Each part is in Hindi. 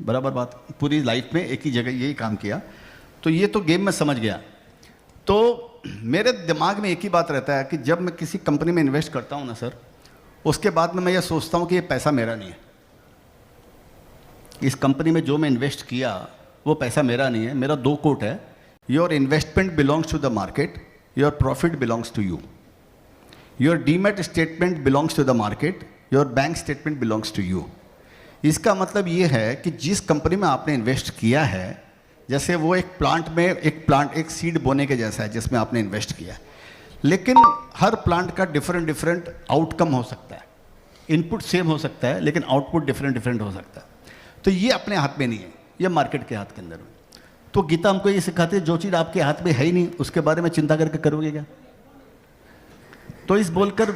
बराबर बात, पूरी लाइफ में एक ही जगह यही काम किया, तो ये तो गेम में समझ गया। तो मेरे दिमाग में एक ही बात रहता है कि जब मैं किसी कंपनी में इन्वेस्ट करता हूँ ना सर, उसके बाद में मैं ये सोचता हूँ कि ये पैसा मेरा नहीं है। इस कंपनी में जो मैं इन्वेस्ट किया वो पैसा मेरा नहीं है। मेरा दो कोट है, your investment belongs to the market, your profit belongs to you. Your demat statement belongs to the market, your bank statement belongs to you. इसका मतलब ये है कि जिस कंपनी में आपने इन्वेस्ट किया है, जैसे वो एक प्लांट एक सीड बोने के जैसा है जिसमें आपने इन्वेस्ट किया है, लेकिन हर प्लांट का डिफरेंट आउटकम हो सकता है। इनपुट सेम हो सकता है लेकिन आउटपुट डिफरेंट हो सकता है। तो ये अपने हाथ में नहीं है, ये मार्केट के हाथ के अंदर है। तो गीता हमको ये सिखाती है, जो चीज़ आपके हाथ में है ही नहीं उसके बारे में चिंता करके करोगे क्या। तो इस बोलकर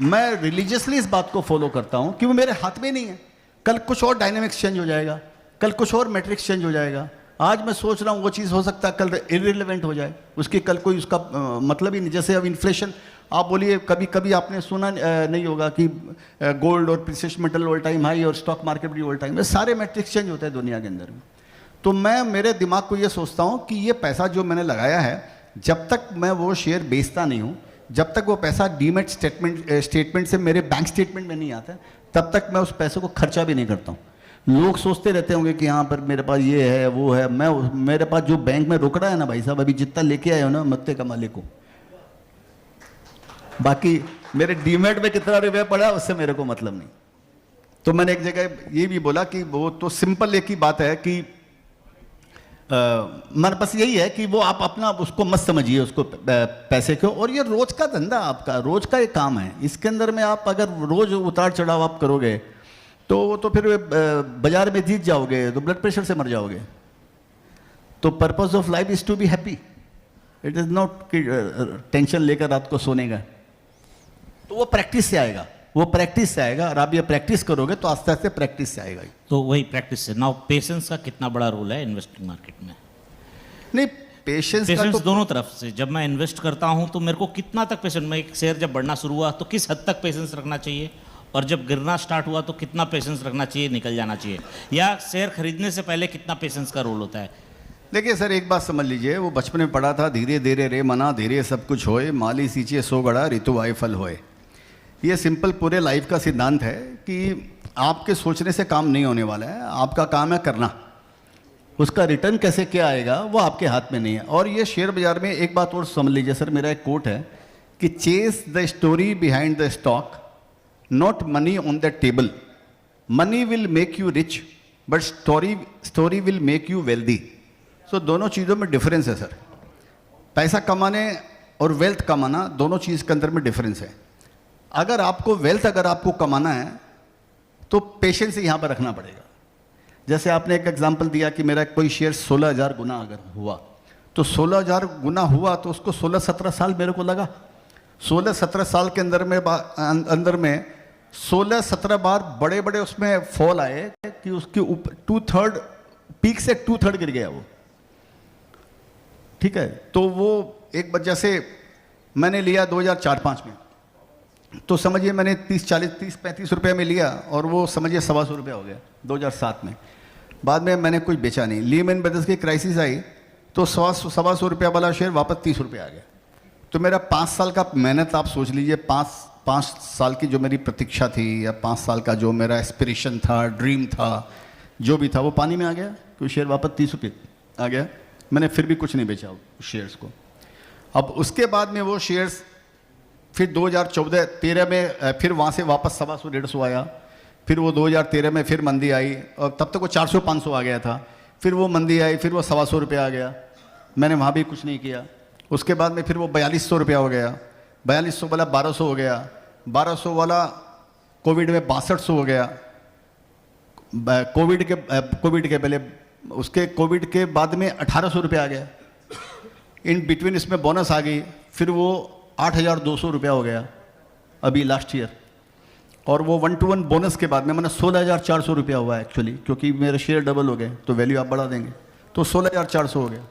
मैं रिलीजियसली इस बात को फॉलो करता हूं कि वो मेरे हाथ में नहीं है। कल कुछ और डायनेमिक्स चेंज हो जाएगा, कल कुछ और मैट्रिक्स चेंज हो जाएगा। आज मैं सोच रहा हूँ वो चीज़ हो सकता है कल इररिलेवेंट हो जाए, उसकी कल कोई उसका मतलब ही नहीं। जैसे अब इन्फ्लेशन, आप बोलिए कभी कभी आपने सुना नहीं होगा कि गोल्ड और precious metal all time high और स्टॉक मार्केट भी ऑल टाइम, सारे मैट्रिक्स चेंज होते हैं दुनिया के अंदर में। तो मैं मेरे दिमाग को ये सोचता हूँ कि ये पैसा जो मैंने लगाया है, जब तक मैं वो शेयर बेचता नहीं हूँ, जब तक वो पैसा डीमैट स्टेटमेंट से मेरे बैंक स्टेटमेंट में नहीं आता, तब तक मैं उस पैसे को खर्चा भी नहीं करता हूँ। लोग सोचते रहते होंगे कि यहाँ पर मेरे पास ये है वो है, मेरे पास जो बैंक में रोकड़ा है ना भाई साहब, अभी जितना लेके आए हो ना मत्ते का मालिक को, बाकी मेरे डीमैट में कितना रुपया पड़ा उससे मेरे को मतलब नहीं। तो मैंने एक जगह ये भी बोला कि वो तो सिंपल एक ही बात है कि मेरे पास यही है कि वो आप अपना उसको मत समझिए उसको पैसे को, और ये रोज का धंधा आपका, रोज का एक काम है। इसके अंदर में आप अगर रोज उतार चढ़ाव आप करोगे तो फिर बाजार में जीत जाओगे तो ब्लड प्रेशर से मर जाओगे। तो purpose of life is to be happy, it is not tension लेकर रात को सोने का। तो वो प्रैक्टिस से आएगा, वो प्रैक्टिस से आएगा, और आप ये प्रैक्टिस करोगे तो आस्ते आस्ते प्रैक्टिस से आएगा। तो वही प्रैक्टिस से। नाउ पेशेंस का कितना बड़ा रोल है इन्वेस्टिंग मार्केट में? नहीं, पेशेंस तो दोनों तरफ से। जब मैं इन्वेस्ट करता हूं तो मेरे को कितना तक पेशेंस, मैं एक शेयर जब बढ़ना शुरू हुआ तो किस हद तक पेशेंस रखना चाहिए, और जब गिरना स्टार्ट हुआ तो कितना पेशेंस रखना चाहिए, निकल जाना चाहिए, या शेयर खरीदने से पहले कितना पेशेंस का रोल होता है? देखिए सर, एक बात समझ लीजिए, वो बचपन में पढ़ा था, धीरे धीरे रे मना धीरे सब कुछ होए, माली सींचे सो गड़ा ऋतु आए फल होए। ये सिंपल पूरे लाइफ का सिद्धांत है कि आपके सोचने से काम नहीं होने वाला है, आपका काम है करना। उसका रिटर्न कैसे क्या आएगा वो आपके हाथ में नहीं है। और ये शेयर बाजार में एक बात और समझ लीजिए सर, मेरा एक कोट है कि chase the story behind the stock, not money on the table. Money will make you rich but story will make you wealthy. So दोनों चीज़ों में डिफरेंस है सर। पैसा कमाने और वेल्थ कमाना, दोनों चीज़ के अंदर में डिफरेंस है। अगर आपको वेल्थ अगर आपको कमाना है तो पेशेंस यहाँ पर रखना पड़ेगा। जैसे आपने एक एग्जांपल दिया कि मेरा कोई शेयर 16,000 गुना अगर हुआ, तो 16,000 गुना हुआ तो उसको 16-17 साल मेरे को लगा। 16-17 साल के अंदर में 16-17 बार बड़े बड़े उसमें फॉल आए कि उसके ऊपर 2/3 पीक से 2/3 गिर गया वो। ठीक है, तो वो एक वजह से मैंने लिया 2004-5 में, तो समझिए मैंने 30-35 रुपये में लिया और वो समझिए 125 रुपया हो गया 2007 में। बाद में मैंने कुछ बेचा नहीं। लीमैन ब्रदर्स की क्राइसिस आई तो 125 रुपया वाला शेयर वापस 30 रुपये आ गया। तो मेरा 5 साल का मेहनत आप सोच लीजिए, 5 साल की जो मेरी प्रतीक्षा थी या 5 साल का जो मेरा एस्पिरेशन था, ड्रीम था, जो भी था, वो पानी में आ गया। कोई शेयर वापस 30 रुपये आ गया। मैंने फिर भी कुछ नहीं बेचा उस शेयर्स को। अब उसके बाद में वो शेयर्स फिर 2014-13 में फिर वहाँ से वापस 125-150 आया। फिर वो 2013 में फिर मंदी आई और तब तक वो 400-500 आ गया था। फिर वो मंदी आई, फिर वो 125 रुपये आ गया। मैंने वहाँ भी कुछ नहीं किया। उसके बाद में फिर वो 4200 रुपया हो गया, 4200 वाला 1200 हो गया, 1200 वाला कोविड में 6200 हो गया। कोविड के पहले उसके कोविड के बाद में 1800 रुपये आ गया। इन बिटवीन इसमें बोनस आ गई, फिर वो 8,200 रुपया हो गया अभी लास्ट ईयर। और वो 1-to-1 बोनस के बाद में मैंने 16,400 रुपया हुआ एक्चुअली, क्योंकि मेरे शेयर डबल हो गए तो वैल्यू आप बढ़ा देंगे, तो 16,400 हो गया।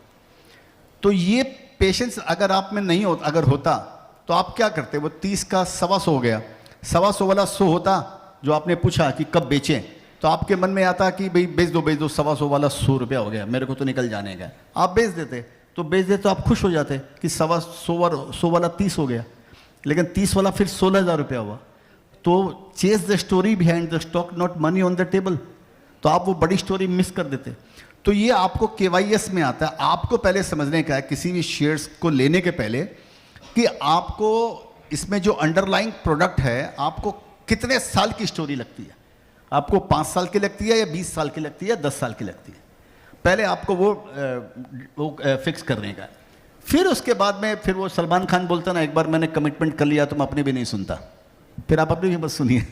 तो ये पेशेंस अगर आप में नहीं अगर होता तो आप क्या करते? वो 30 का 125 हो गया, 125 वाला 100 होता जो आपने पूछा कि कब बेचें, तो आपके मन में आता कि भाई बेच दो, 125 वाला 100 रुपया हो गया, मेरे को तो निकल जाने का। आप बेच देते, तो आप खुश हो जाते कि 100 वाला 30 हो गया, लेकिन 30 वाला फिर 16,000 रुपया हुआ। तो chase the story behind the stock, not money on the table. तो आप वो बड़ी स्टोरी मिस कर देते। तो ये आपको KYS में आता है। आपको पहले समझने का है किसी भी शेयर्स को लेने के पहले कि आपको इसमें जो अंडरलाइंग प्रोडक्ट है, आपको कितने साल की स्टोरी लगती है। आपको 5 साल की लगती है या 20 साल की लगती है या 10 साल की लगती है। पहले आपको वो फिक्स करने का है। फिर उसके बाद में फिर वो सलमान खान बोलता ना, एक बार मैंने कमिटमेंट कर लिया तो मैं अपनी भी नहीं सुनता। फिर आप अपनी भी बस सुनिए।